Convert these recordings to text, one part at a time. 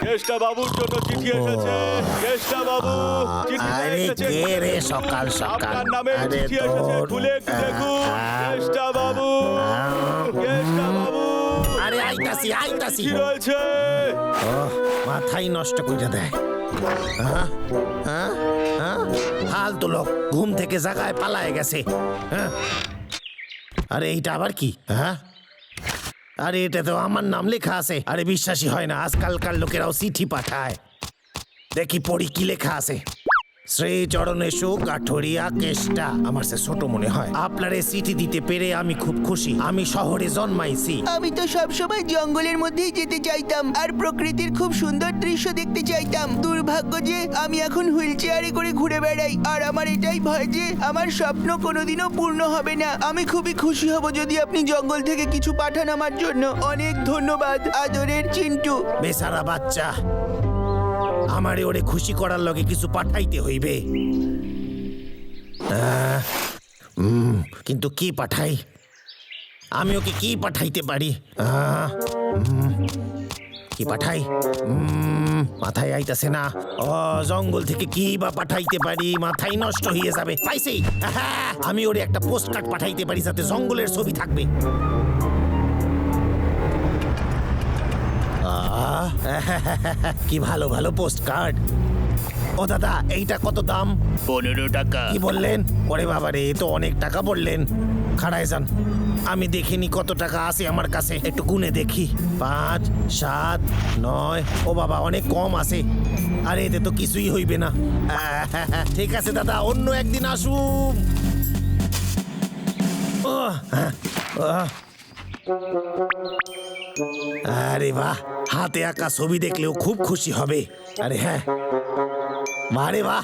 কেষ্টা বাবুর জন্য চিঠি এসেছে। কেষ্টা বাবু, চিঠিটা আরে এসেছে। কে রে সকাল সকাল? আপনার নামে আরে চিঠি এসেছে, খুলে একটু দেখুন। কেষ্টা বাবু, কেষ্টা বাবু, আরে আইতাছি আইতাছি। চিঠি রয়েছে। মাথাই নষ্ট করে দেয়। হ্যাঁ হ্যাঁ হ্যাঁ, ফালতু লোক ঘুম থেকে জায়গায় পালায় গেছে। হ্যাঁ, আরে এইটা আবার কি? হ্যাঁ, আরে এটা তো আমার নাম লেখা আছে। আরে বিশ্বাসই হয় না, আজকালকার লোকেরাও চিঠি পাঠায়। দেখি পড়ি কি লেখা আছে। শ্রী চরণেশু কাঠুরিয়া কেষ্টা। আমার সে ছোট মনে হয়। আপনার এই চিঠি দিতে পেরে আমি খুব খুশি। আমি শহরে জন্মাইছি। আমি তো সবসময় জঙ্গলের মধ্যেই যেতে চাইতাম আর প্রকৃতির খুব সুন্দর দৃশ্য দেখতে চাইতাম। দুর্ভাগ্য যে আমি এখন হুইল চেয়ারে করে ঘুরে বেড়াই, আর আমার এটাই ভয় যে আমার স্বপ্ন কোনোদিনও পূর্ণ হবে না। আমি খুবই খুশি হব যদি আপনি জঙ্গল থেকে কিছু পাঠান আমার জন্য। অনেক ধন্যবাদ, আদরের চিন্টু। বেচারা বাচ্চা, আমারে ওরে খুশি করার লগে কিছু পাঠাইতে হইবে। কিন্তু কি পাঠাই? আমি ওকে কি পাঠাইতে পারি? কি পাঠাই? মাথায় আইতাছে না। ও জঙ্গল থেকে কি বা পাঠাইতে পারি? মাথায় নষ্ট হয়ে যাবে। পাইছি, আমি ওরে একটা পোস্ট কার্ড পাঠাইতে পারি যাতে জঙ্গলের ছবি থাকবে। কি ভালো ভালো পোস্ট কার্ড। ও দাদা, এইটা কত দাম? 15 টাকা। কি বললেন? ওরে বাবা রে, তো অনেক টাকা বললেন। খাড়ায় যান, আমি দেখিনি কত টাকা আছে আমার কাছে। একটু গুনে দেখি। 5, 7, 9। ও বাবা, অনেক কম আছে। আরে এতে তো কিছুই হইবে না। ঠিক আছে দাদা, অন্য একদিন আসুন। আরে বাহ, হাতে আঁকা ছবি দেখলেও খুব খুশি হবে। আরে হ্যাঁ, বারে বাহ,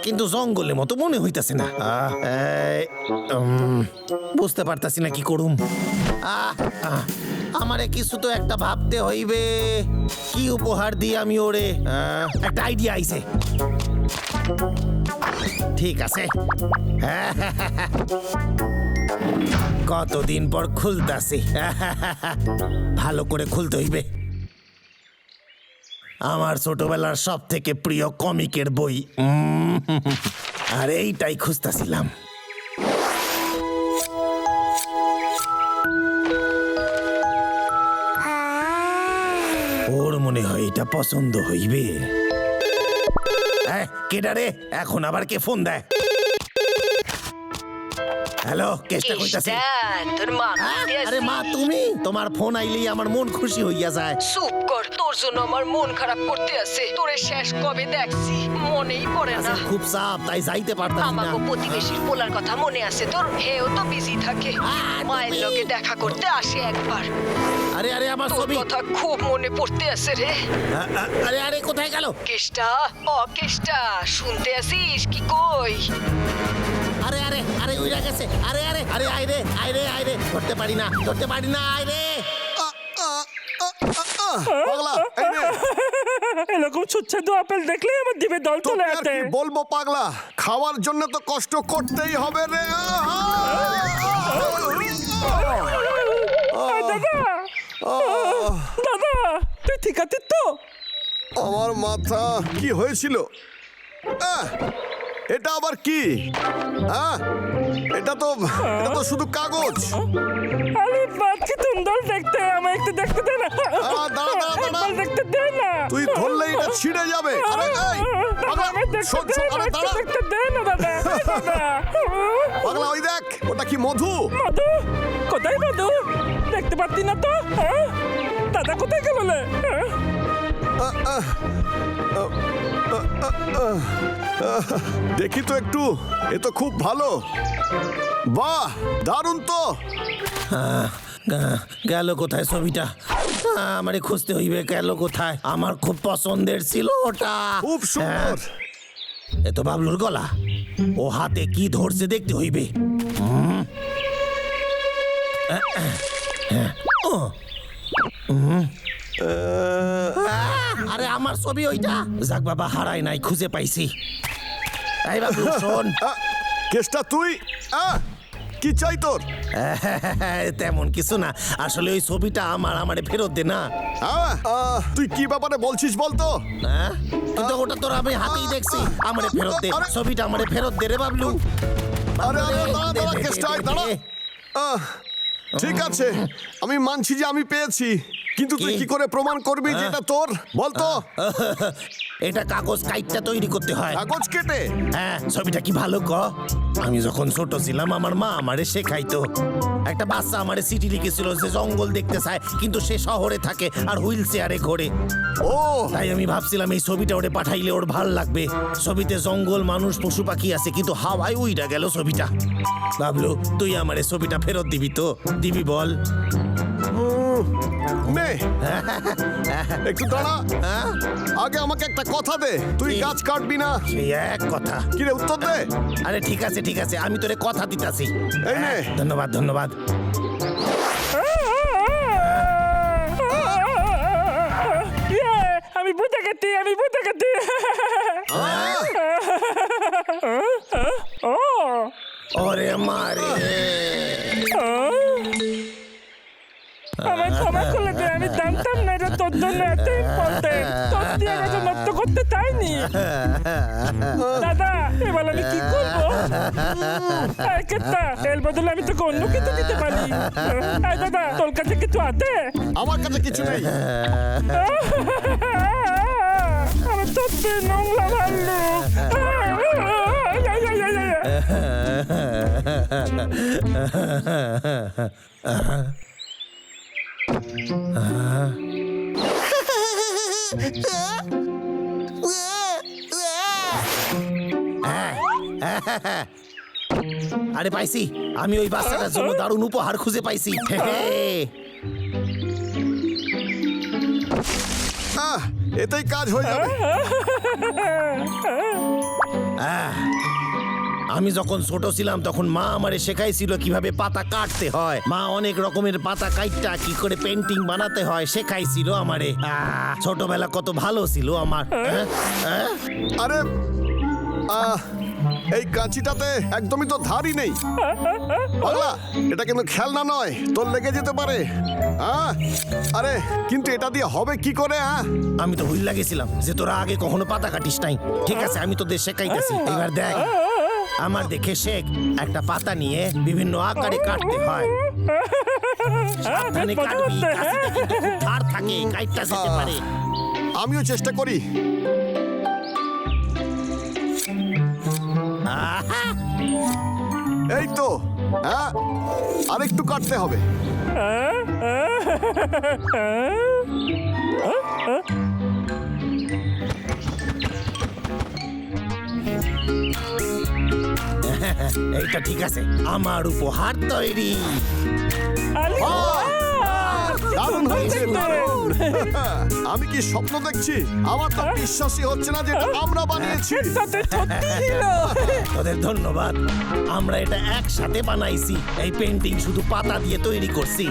কিন্তু জঙ্গলের মতো মনে হইতাছে না। বুঝতে পারতাছি না কি করুম। আমারে কিছু তো একটা ভাবতে হইবে। কি উপহার দিই আমি ওরে? একটা আইডিয়া আইছে। ঠিক আছে, কতদিন পর খুলতাছি। ভালো করে খুলতে হইবে। আমার ছোটবেলার সব থেকে প্রিয় কমিকের বই। আর এইটাই খুঁজতেছিলাম। ওর মনে হয় এটা পছন্দ হইবে। কেডারে এখন আবার কে ফোন দেয়? হ্যালো, কেষ্টা কইতাছে। তোর মা আরে মা, তুমি? তোমার ফোন আইলেই আমার মন খুশি হইয়া যায়। চুপ কর, তোর জন্য আমার মন খারাপ করতে আছে। তোরে শেষ কবে দেখছি মনেই পড়ে না। খুব চাপ, তাই যাইতে পারতাম না। আমাকে প্রতিবেশীর পোলার কথা মনে আছে তোর? হেও তো বিজি থাকে, মায়ের লগে দেখা করতে আসে একবার। আরে আরে, আমার তোর ছবি। কথা খুব মনে পড়তে আছে রে। আরে আরে, কোথায় গেল? কেষ্টা, ও কেষ্টা, শুনতে আসিস কি কই? আরে আরে আরে, উইরা গেছে। আরে আরে আরে, আইরে আইরে আইরে, ধরতে পারি না, ধরতে পারি না, আইরে। পাগলা, এই নে। এরকম সুচ্ছেদ আপেল দেখলে আমার দিবে দল তোকে চলে আর আসে। কি বলবো পাগলা, খাওয়ার জন্য তো কষ্ট করতেই হবে রে। দাদা, দাদা, তুই ঠিক আছিস তো? আমার মাথা কি হয়েছিল? এটা আবার কি? এটা তো শুধু কাগজ। আরে বাদ, কি সুন্দর দেখতে। আমায় একটু দেখতে দে না। দাঁড়া। একবার দেখতে দে না। তুই ধরলেই এটা ছিঁড়ে যাবে। আরে এই পাগলা, আমায় দেখতে শোন, দে আরে না, একটু দাঁড়া। দেখতে দে না দাদা। দাদা। পাগলা, ওই দেখ, ওটা কি মধু? মধু? কোথায় মধু? দেখতে পাচ্ছি না তো। দাদা কোথায় গেল রে? দেখি তো একটু। এ তো খুব ভালো। বাহ, দারুণ তো। গেল কোথায় ছবিটা? আমারে খুঁজতে হইবে। গেল কোথায়? আমার খুব পছন্দের ছিল ওটা। খুব সুন্দর। এ তো বাবলুর গলা। ও হাতে কি ধরছে দেখতে হইবে। আরে আমার ছবি ওইটা। যাক বাবা, হারাই নাই, খুঁজে পাইছি। এই বাবলু শোন। কেষ্টা, তুই কি চাই তোর? তেমন কিছু না, আসলে ওই ছবিটা আমারে ফেরত দে না। তুই কি ব্যাপারে বলছিস বলতো? হ্যাঁ? কিন্তু ওটা তোর আমি হাতেই দেখছি। আমারে ফেরত দে, ছবিটা আমারে ফেরত দে রে বাবলু। আরে আরে দাঁড়া দে, দাঁড়া দে, কেষ্টা দে, দাঁড়া। দে। ঠিক আছে, আমি মানছি যে আমি পেয়েছি, কিন্তু তুই কি? কি করে প্রমাণ করবি যে এটা তোর বলতো? এটা কাগজ কাইটটা তৈরি করতে হয়। কাগজ কেটে? হ্যাঁ, ছবিটা কি ভালো ক। আমি যখন ছোট ছিলাম আমার মা আমারে শেখাইতো। একটা বাচ্চা আমারে চিঠি লিখেছিল যে জঙ্গল দেখতে চায়, কিন্তু সে শহরে থাকে আর হুইল চেয়ারে ঘোরে। ও তাই আমি ভাবছিলাম এই ছবিটা ওরে পাঠাইলে ওর ভাল লাগবে। ছবিতে জঙ্গল, মানুষ, পশু পাখি আছে, কিন্তু হাওয়ায় উইড়া গেল ছবিটা। বাবলু, তুই আমারে ছবিটা ফেরত দিবি তো? দিবি বল। নে একটু দাঁড়া, হ্যাঁ? আগে আমাকে একটা কথা দে, তুই কি? গাছ কাটবি না? সেই এক কথা। কি রে, উত্তর দে। আরে ঠিক আছে ঠিক আছে, আমি তোরে কথা দিতাছি। এই নে। ধন্যবাদ ধন্যবাদ। আমি বুঝে গেছি, আমি বুঝে গেছি। ও ওরে মারে, আমার ক্ষমা করে দে, আমি জানতাম না এটা তোর জন্য এত ইম্পর্টেন্ট। তোর দিয়ে এটা নষ্ট করতে চাইনি। দাদা, এবার আমি কি করবো? এর বদলে আমি তোকে অন্য কিছু দিতে পারি। এই দাদা, তোর কাছে কিছু আছে? আমার কাছে কিছু নেই। আমি সত্যি নোংরা ভাল্লুক। আরে পাইছি, আমি ওই বাচ্চাটার জন্য দারুণ উপহার খুঁজে পাইছি। হে হে। এতেই কাজ হয়ে যাবে। আমি যখন ছোট ছিলাম তখন মা আমারে শেখাইছিল কিভাবে পাতা কাটতে হয়। মা অনেক রকমের পাতা কাটটা কি করে পেন্টিং বানাতে হয় শেখাইছিল আমারে। ছোটবেলা কত ভালো ছিল আমার। আরে এই কাঁচিটাতে একদমই তো ধারই নেই। পাগলা, এটা কিন্তু খেলনা নয়, তোর লেগে যেতে পারে। আরে কিন্তু এটা দিয়ে হবে কি করে? আমি তো ভুল লাগেছিলাম যে তোরা আগে কখনো পাতা কাটিস নাই। ঠিক আছে, আমি তোদের শেখাইতেছি। এবার দেখ, আমার দেখে শেখ। একটা পাতা নিয়ে বিভিন্ন আকারে কাটতে হয়। সাবধানে কাটবি, কাঁচিটা কিন্তু খুব ধার থাকে, কাটটা যেতে পারে। আমিও চেষ্টা করি। এই তো, আরেকটু কাটতে হবে। এইটা ঠিক আছে, আমার উপহার তৈরি। দারুণ হয়েছে, দারুণ। আমি কি স্বপ্ন দেখছি? আমার তো বিশ্বাসই হচ্ছে না যে এটা আমরা বানিয়েছি। তোদের ধন্যবাদ। আমরা এটা একসাথে বানাইছি। এই পেন্টিং শুধু পাতা দিয়ে তৈরি করছি।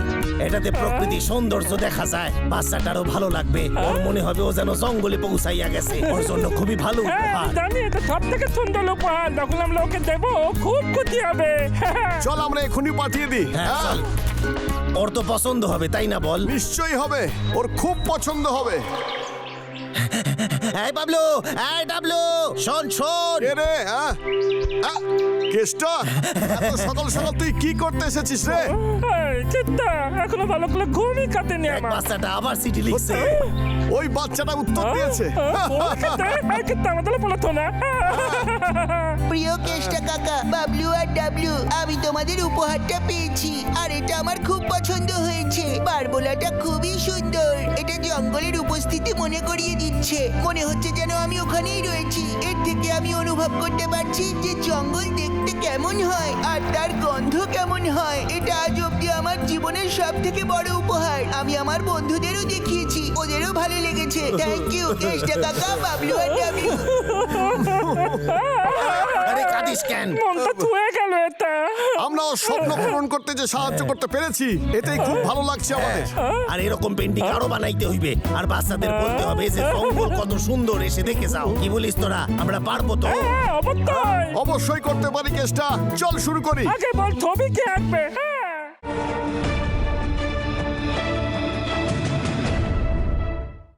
এটাতে প্রকৃতির সৌন্দর্য দেখা যায়। বাচ্চাটারও ভালো লাগবে। ওর মনে হবে ও যেন জঙ্গলে পৌঁছাইয়া গেছে। ওর জন্য খুবই ভালো উপহার। জানি, এটা সব থেকে সুন্দর উপহার। যখন আমরা ওকে দেবো খুব খুশি হবে। চল আমরা এখনই পাঠিয়ে দিই। হ্যাঁ, চল। ওর তো পছন্দ হবে, তাই না বল? নিশ্চয়ই হবে, ওর খুব পছন্দ হবে। এই বাবলু, এই ডাবলু, শোন শোন। কে রে? কেষ্টা, এত সকাল সকাল তুই কি করতে এসেছিস রে? চিন্তা, এখনো ভালো করে ঘুমই কাটেনি এক আমার। বাচ্চাটা আবার চিঠি লিখছে। ওই বাচ্চাটা উত্তর দিয়েছে। আমাদের বলো তো না। প্রিয় কেষ্টা কাকা, বাবলু আর ডাবলু, আমি তোমাদের উপহারটা পেয়েছি আর এটা আমার খুব পছন্দ হয়েছে। বারবোলাটা খুবই সুন্দর। এটা জঙ্গলের উপস্থিতি মনে করিয়ে দিচ্ছে। মনে হচ্ছে যেন আমি ওখানেই রয়েছি। এর থেকে আমি অনুভব করতে পারছি যে জঙ্গল দেখতে কেমন হয় আর তার গন্ধ কেমন হয়। এটা আজ অব্দি আমার জীবনের সব থেকে বড় উপহার। আমি আমার বন্ধুদেরও দেখিয়েছি, ওদেরও ভালো লেগেছে। থ্যাংক ইউ কেষ্টা কাকা, বাবলু আর ডাবলু। আরে কাঁদিস কেন? মনটা ছুঁয়ে গেল এটা। আমরা ওর স্বপ্ন পূরণ করতে যে সাহায্য করতে পেরেছি, এটাই খুব ভালো লাগছে আমাদের। আর এরকম পেন্টিং আরো বানাইতে হইবে। আর বাচ্চাদের বলতে হবে যে জঙ্গল কত সুন্দর, এসে দেখে যাও। কি বলিস তোরা? আমরা পারবো তো? অবশ্যই। অবশ্যই করতে পারি কেষ্টা। চল শুরু করি। আগে বল ছবি কে আঁকবে?